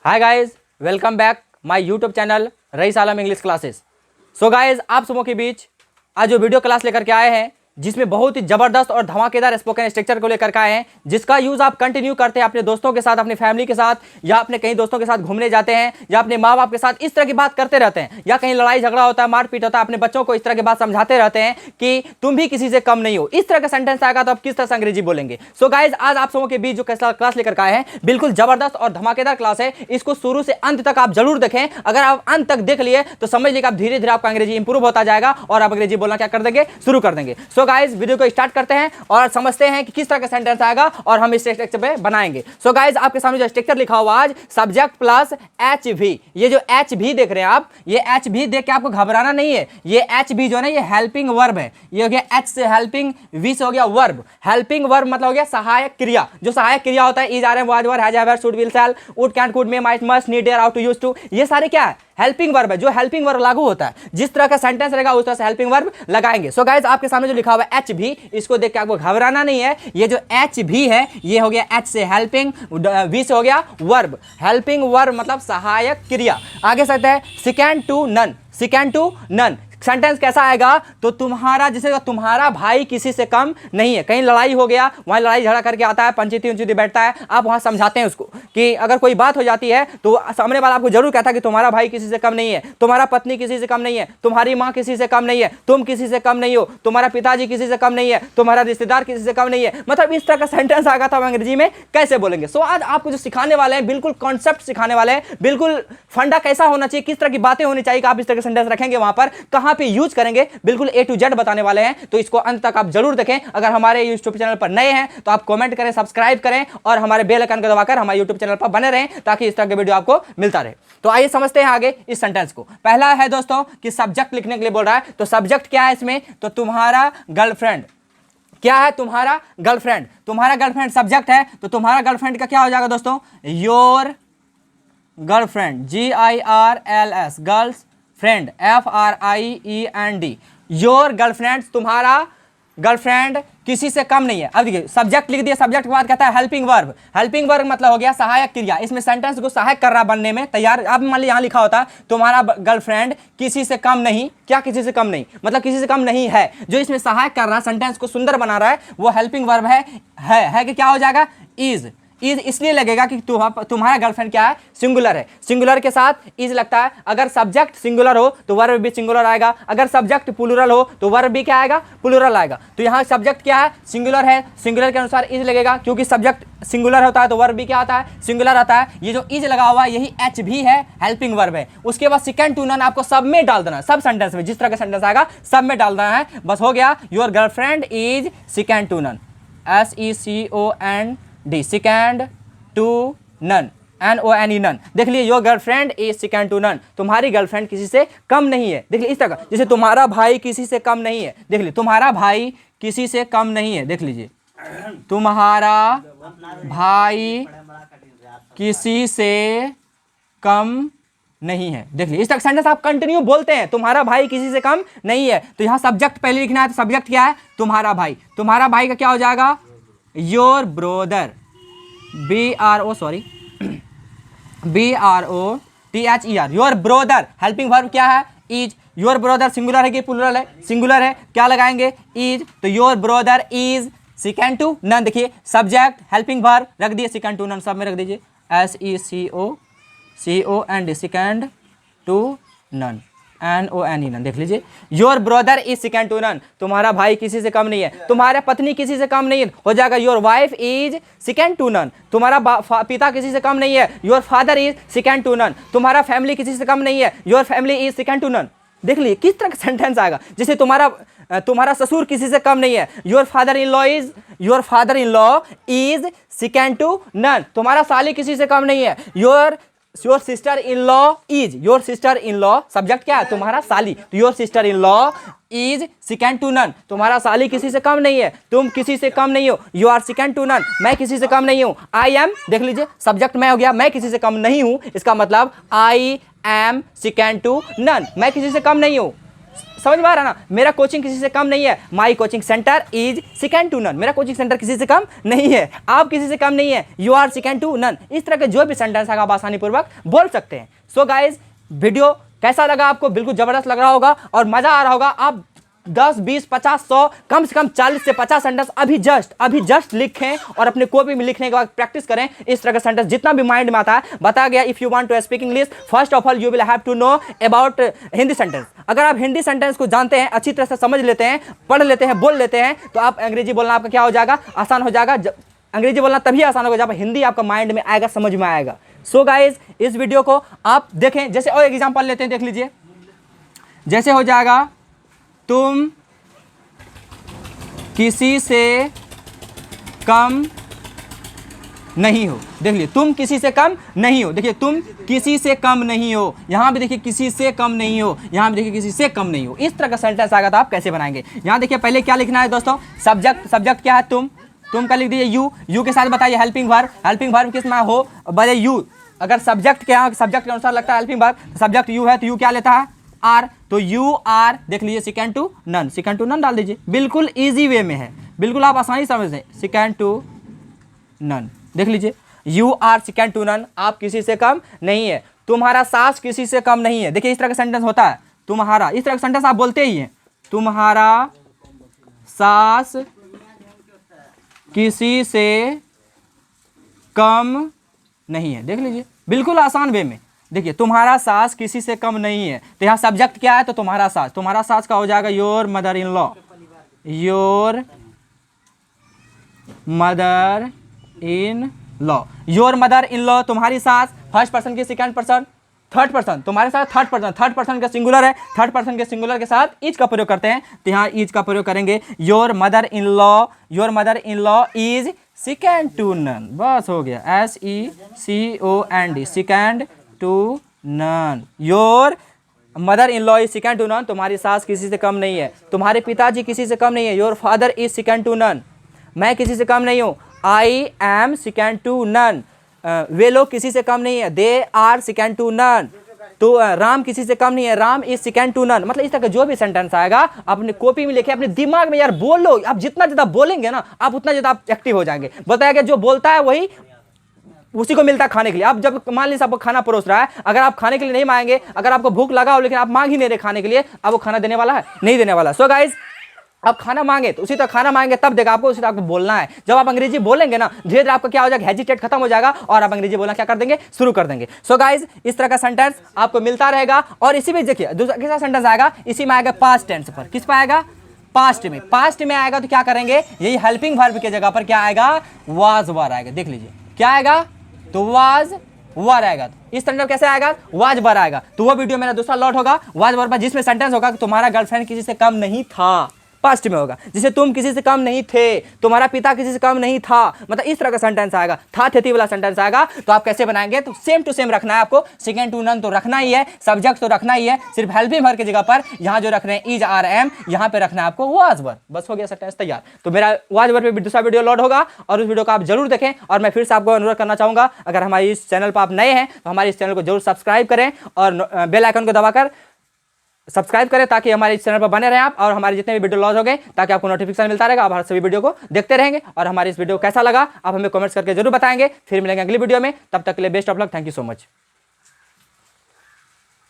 Hi guys, welcome back my YouTube channel Rais Alam English classes. So guys, आप सबों के बीच आज जो वीडियो क्लास लेकर के आए हैं जिसमें बहुत ही जबरदस्त और धमाकेदार स्पोकन स्ट्रक्चर को लेकर के आए हैं, जिसका यूज आप कंटिन्यू करते हैं अपने दोस्तों के साथ, अपनी फैमिली के साथ, या अपने कहीं दोस्तों के साथ घूमने जाते हैं, या अपने माँ बाप के साथ इस तरह की बात करते रहते हैं, या कहीं लड़ाई झगड़ा होता है, मारपीट होता है, अपने बच्चों को इस तरह की बात समझाते रहते हैं कि तुम भी किसी से कम नहीं हो। इस तरह का सेंटेंस आएगा तो आप किस तरह से अंग्रेजी बोलेंगे। सो गाइज, आज आप सबों के बीच जो क्लास लेकर आए हैं बिल्कुल जबरदस्त और धमाकेदार क्लास है। इसको शुरू से अंत तक आप जरूर देखें। अगर आप अंत तक देख लिए तो समझ लीजिए आप धीरे धीरे आपका अंग्रेजी इंप्रूव होता जाएगा और आप अंग्रेजी बोलना क्या कर देंगे, शुरू कर देंगे। सो गाइज, वीडियो को स्टार्ट करते हैं और समझते हैं कि किस तरह का सेंटेंस आएगा और हम इस स्ट्रक्चर पे बनाएंगे। सो गाइज, आपके सामने जो स्ट्रक्चर लिखा हुआ आज सब्जेक्ट प्लस एच भी। ये जो एच भी देख रहे हैं आप, ये एच भी देख के आपको घबराना नहीं है। ये एच भी जो है ना, ये हेल्पिंग वर्ब है। ये हो गया एच से हेल्पिंग, वी से हो गया वर्ब। हेल्पिंग वर्ब मतलब हो गया सहायक क्रिया। जो सहायक क्रिया होता है, is, are, am, was, were, has, have, should, will, shall, would, can, could, may, might, must, need, dare, ought to, used to, ये सारे क्या है, हेल्पिंग वर्ब है। जो हेल्पिंग वर्ब लागू होता है, जिस तरह का सेंटेंस रहेगा उस तरह से हेल्पिंग वर्ब लगाएंगे। सो गाइस, आपके सामने जो लिखा हुआ है एच भी, इसको देख के आपको घबराना नहीं है। ये जो एच भी है, ये हो गया एच से हेल्पिंग, वी से हो गया वर्ब। हेल्पिंग वर्ब मतलब सहायक क्रिया। आगे सकते हैं second to none. Second to none sentence कैसा आएगा, तो तुम्हारा, जैसे तुम्हारा भाई किसी से कम नहीं है। कहीं लड़ाई हो गया, वहां लड़ाई झगड़ा करके आता है, पंचायती उंचायती बैठता है, आप वहां समझाते हैं उसको कि अगर कोई बात हो जाती है तो सामने वाला आपको जरूर कहता है कि तुम्हारा भाई किसी से कम नहीं है, तुम्हारा पत्नी किसी से कम नहीं है, तुम्हारी माँ किसी से कम नहीं है, तुम किसी से कम नहीं हो, तुम्हारा पिताजी किसी से कम नहीं है, तुम्हारा रिश्तेदार किसी से कम नहीं है। मतलब इस तरह का सेंटेंस आएगा तो हम अंग्रेजी में कैसे बोलेंगे। सो आज आपको जो सिखाने वाले हैं, बिल्कुल कॉन्सेप्ट सिखाने वाले हैं, बिल्कुल फंडा कैसा होना चाहिए, किस तरह की बातें होनी चाहिए कि आप इस तरह के सेंटेंस रखेंगे, वहां पर कहां पे यूज करेंगे, बिल्कुल ए टू जेड बताने वाले हैं। तो इसको अंत तक आप जरूर देखें। अगर हमारे यूट्यूब चैनल पर नए हैं तो आप कमेंट करें, सब्सक्राइब करें और हमारे बेल आइकन को दबाकर हमारे यूट्यूब चैनल पर बने रहें ताकि इस तरह के वीडियो आपको मिलता रहे। तो आइए समझते हैं आगे इस सेंटेंस को। पहला है दोस्तों कि सब्जेक्ट लिखने के लिए बोल रहा है, तो सब्जेक्ट क्या है इसमें, तो तुम्हारा गर्लफ्रेंड। क्या है, तुम्हारा गर्लफ्रेंड। तुम्हारा गर्लफ्रेंड सब्जेक्ट है, तो तुम्हारा गर्लफ्रेंड का क्या हो जाएगा दोस्तों, your girlfriend, GIRLS, girls friend, FRIEND, your girlfriend, तुम्हारा गर्लफ्रेंड किसी से कम नहीं है। अब देखिए सब्जेक्ट लिख दिया, सब्जेक्ट के बाद कहता है हेल्पिंग वर्ब। हेल्पिंग वर्ब मतलब हो गया सहायक क्रिया। इसमें सेंटेंस को सहायक कर रहा बनने में तैयार। अब मान लीजिए यहाँ लिखा होता तुम्हारा गर्लफ्रेंड किसी से कम नहीं, क्या किसी से कम नहीं मतलब किसी से कम नहीं है। जो इसमें सहायक कर रहा, सेंटेंस को सुंदर बना रहा है, वो हेल्पिंग वर्ब है कि क्या हो जाएगा, इज इसलिए लगेगा कि तुम्हारा गर्लफ्रेंड क्या है, सिंगुलर है। सिंगुलर के साथ इज लगता है। अगर सब्जेक्ट सिंगुलर हो तो वर्ब भी सिंगुलर आएगा। अगर सब्जेक्ट प्लूरल हो तो वर्ब भी क्या आएगा, प्लूरल आएगा। तो यहाँ सब्जेक्ट क्या है, सिंगुलर है, सिंगुलर के अनुसार इज लगेगा, क्योंकि सब्जेक्ट सिंगुलर होता है तो वर्ब भी क्या आता है, सिंगुलर आता है। ये जो इज लगा हुआ है यही एच भी है, हेल्पिंग वर्ब है। उसके बाद सेकंड टू नन आपको सब में डाल देना, सब सेंटेंस में जिस तरह का सेंटेंस आएगा सब में डाल देना है। बस हो गया, your girlfriend is second to none, SECOND, second to none, NONE, none. देख लीजिए, your girlfriend is second to none, तुम्हारी गर्लफ्रेंड किसी से कम नहीं है। देख लीजिए इस तरह का, जैसे तुम्हारा भाई किसी से कम नहीं है। देख लीजिए, तुम्हारा भाई किसी से कम नहीं है। देख लीजिए, तुम्हारा भाई किसी से कम नहीं है। देख लीजिए, इस तरह सेंटेंस आप कंटिन्यू बोलते हैं, तुम्हारा भाई किसी से कम नहीं है। तो यहाँ सब्जेक्ट पहले लिखना है, तो सब्जेक्ट क्या है, तुम्हारा भाई। तुम्हारा भाई का क्या हो जाएगा, your brother, BROTHER, your brother. Helping verb क्या है, इज। योर ब्रोदर सिंगुलर है कि प्लूरल है, सिंगुलर है, क्या लगाएंगे, इज। तो your brother is second to none. देखिए सब्जेक्ट हेल्पिंग वर्ब रख दिए, सेकंड टू नन सब में रख दीजिए, SECOND, second to none, NONE, none. देख लीजिए, your brother is second to none, तुम्हारा भाई किसी से कम नहीं है। तुम्हारा पत्नी किसी से कम नहीं है, हो जाएगा your wife is second to none. तुम्हारा पिता किसी से कम नहीं है, your father is second to none. तुम्हारा फैमिली किसी से कम नहीं है, your family is second to none. देख लीजिए किस तरह का सेंटेंस आएगा। जैसे तुम्हारा ससुर किसी से कम नहीं है, your father in law is second to none. तुम्हारा साली किसी से कम नहीं है, your sister in law is, your sister in law subject क्या है, तुम्हारा साली, तो your sister in law is second to none. तुम्हारा साली किसी से कम नहीं है, तुम किसी से कम नहीं हो, you are second to none, मैं किसी से कम नहीं हूं। आई एम, देख लीजिए सब्जेक्ट मैं हो गया, मैं किसी से कम नहीं हूं, इसका मतलब I am second to none, मैं किसी से कम नहीं हूं। समझ में आ रहा है ना, मेरा कोचिंग किसी से कम नहीं है, my coaching centre is second to none, मेरा कोचिंग सेंटर किसी से कम नहीं है, आप किसी से कम नहीं है, you are second to none. इस तरह के जो भी सेंटेंस है आप आसानी पूर्वक बोल सकते हैं। सो गाइज, वीडियो कैसा लगा आपको? बिल्कुल जबरदस्त लग रहा होगा और मजा आ रहा होगा। आप 10, 20, 50, 100, कम से कम 40 से 50 सेंटेंस अभी जस्ट लिखें और अपने कॉपी में लिखने के बाद प्रैक्टिस करें। इस तरह का सेंटेंस जितना भी माइंड में आता है, बताया गया if you want to speak English first of all you will have to know about Hindi sentence. अगर आप हिंदी सेंटेंस को जानते हैं, अच्छी तरह से समझ लेते हैं, पढ़ लेते हैं, बोल लेते हैं, तो आप अंग्रेजी बोलना आपका क्या हो जाएगा? आसान हो जाएगा। अंग्रेजी बोलना तभी आसान होगा जब हिंदी आपका माइंड में आएगा, समझ में आएगा। सो गाइज, इस वीडियो को आप देखें। जैसे और एग्जाम्पल लेते हैं, देख लीजिए। जैसे हो जाएगा, तुम किसी से कम नहीं हो। देख लीजिए, तुम किसी से कम नहीं हो। देखिए, तुम किसी से कम नहीं हो, यहां भी देखिए किसी से कम नहीं हो, यहां भी देखिए किसी से कम नहीं हो। इस तरह का सेंटेंस आएगा तो आप कैसे बनाएंगे? यहां देखिए पहले क्या लिखना है दोस्तों? सब्जेक्ट क्या है? तुम का लिख दीजिए यू के साथ बताइए हेल्पिंग वर्ब किस में हो? बजे यू। अगर सब्जेक्ट के अनुसार लगता है हेल्पिंग वर्ब, सब्जेक्ट यू है तो यू क्या लेता है? आर। तो यू आर, देख लीजिए सेकंड टू नन डाल दीजिए। बिल्कुल इजी वे में है, बिल्कुल आप आसानी समझ लें। सेकंड टू नन, देख लीजिए, you are second to none, आप किसी से कम नहीं है। तुम्हारा सास किसी से कम नहीं है। देखिए इस तरह का सेंटेंस होता है, तुम्हारा। इस तरह का सेंटेंस आप बोलते ही हैं, तुम्हारा सास किसी से कम नहीं है। देख लीजिए, बिल्कुल आसान वे में। देखिए, तुम्हारा सास किसी से कम नहीं है, तो यहाँ सब्जेक्ट क्या है? तो तुम्हारा सास का हो जाएगा your mother in law. Your mother in law, तुम्हारी सास, फर्स्ट पर्सन की सेकंड पर्सन, थर्ड पर्सन, तुम्हारे साथ थर्ड पर्सन का सिंगुलर है, थर्ड पर्सन के सिंगुलर के साथ इज का प्रयोग करते हैं, तो यहाँ इज का प्रयोग करेंगे। Your mother in law is second to none. बस हो गया, SECOND, second to none. Your mother in law is second to none, तुम्हारी सास किसी से कम नहीं है। तुम्हारे पिताजी किसी से कम नहीं है, your father is second to none. मैं किसी से कम नहीं हूँ, I am second to none. वे लोग किसी से कम नहीं है, they are second to none. तो राम किसी से कम नहीं है, Ram is second to none. मतलब इस तरह का जो भी सेंटेंस आएगा अपने कॉपी में लिखे, अपने दिमाग में यार बोल लो। आप जितना ज़्यादा बोलेंगे ना, आप उतना ज़्यादा आप एक्टिव हो जाएंगे। बताया गया जो बोलता है वही उसी को मिलता है खाने के लिए। आप जब मान लीजिए आपको खाना परोस रहा है, अगर आप खाने के लिए नहीं मांगेंगे, अगर आपको भूख लगा हो लेकिन आप मांग ही नहीं रहे खाने के लिए, अब वो खाना देने वाला है? नहीं देने वाला। सो गाइज, आप खाना मांगे तो उसी तरह खाना मांगे तब देगा आपको, उसी तरह आपको बोलना है। जब आप अंग्रेजी बोलेंगे ना, धीरे धीरे आपका क्या हो जाएगा? हेजिटेट खत्म हो जाएगा और आप अंग्रेजी बोलना क्या कर देंगे? शुरू कर देंगे। सो गाइज, इस तरह का सेंटेंस आपको मिलता रहेगा। और इसी में देखिए दूसरा कैसा सेंटेंस आएगा, इसी में आएगा पास्ट टेंस पर। किस पर आएगा? पास्ट में आएगा तो क्या करेंगे? यही हेल्पिंग वर्ब की जगह पर क्या आएगा? वाज वर आएगा। देख लीजिए क्या आएगा? तो वाज वर आएगा। इस सेंटेंस कैसे आएगा? वाज वर आएगा। तो वो वीडियो मेरा दूसरा लॉट होगा वाज वर पर, जिसमें सेंटेंस होगा कि तुम्हारा गर्लफ्रेंड किसी से कम नहीं था, पास्ट में होगा। जिसे तुम किसी से कम नहीं थे, तुम्हारा पिता किसी से कम नहीं था। मतलब इस तरह का सेंटेंस आएगा, था थे वाला सेंटेंस आएगा। तो आप कैसे बनाएंगे? तो सेम टू सेम रखना है आपको। सेकंड टू नन तो रखना ही है, सब्जेक्ट तो रखना ही है, सिर्फ हेल्पिंग वर्ब की जगह पर यहाँ जो रख रहे हैं इज आर एम, यहाँ पे रखना है आपको वाज वर। बस हो गया सेंटेंस तैयार। तो मेरा वाज वर पे दूसरा वीडियो लोड होगा और उस वीडियो को आप जरूर देखें। और मैं फिर से आपको अनुरोध करना चाहूंगा, अगर हमारे इस चैनल पर आप नए हैं तो हमारे इस चैनल को जरूर सब्सक्राइब करें और बेल आइकन को दबाकर सब्सक्राइब करें, ताकि हमारे इस चैनल पर बने रहें आप, और हमारे जितने भी वीडियो लॉन्च हो गए ताकि आपको नोटिफिकेशन मिलता रहेगा। आप हर सभी वीडियो को देखते रहेंगे। और हमारे इस वीडियो कैसा लगा आप हमें कमेंट्स करके जरूर बताएंगे। फिर मिलेंगे अगली वीडियो में, तब तक के लिए best of luck. Thank you so much.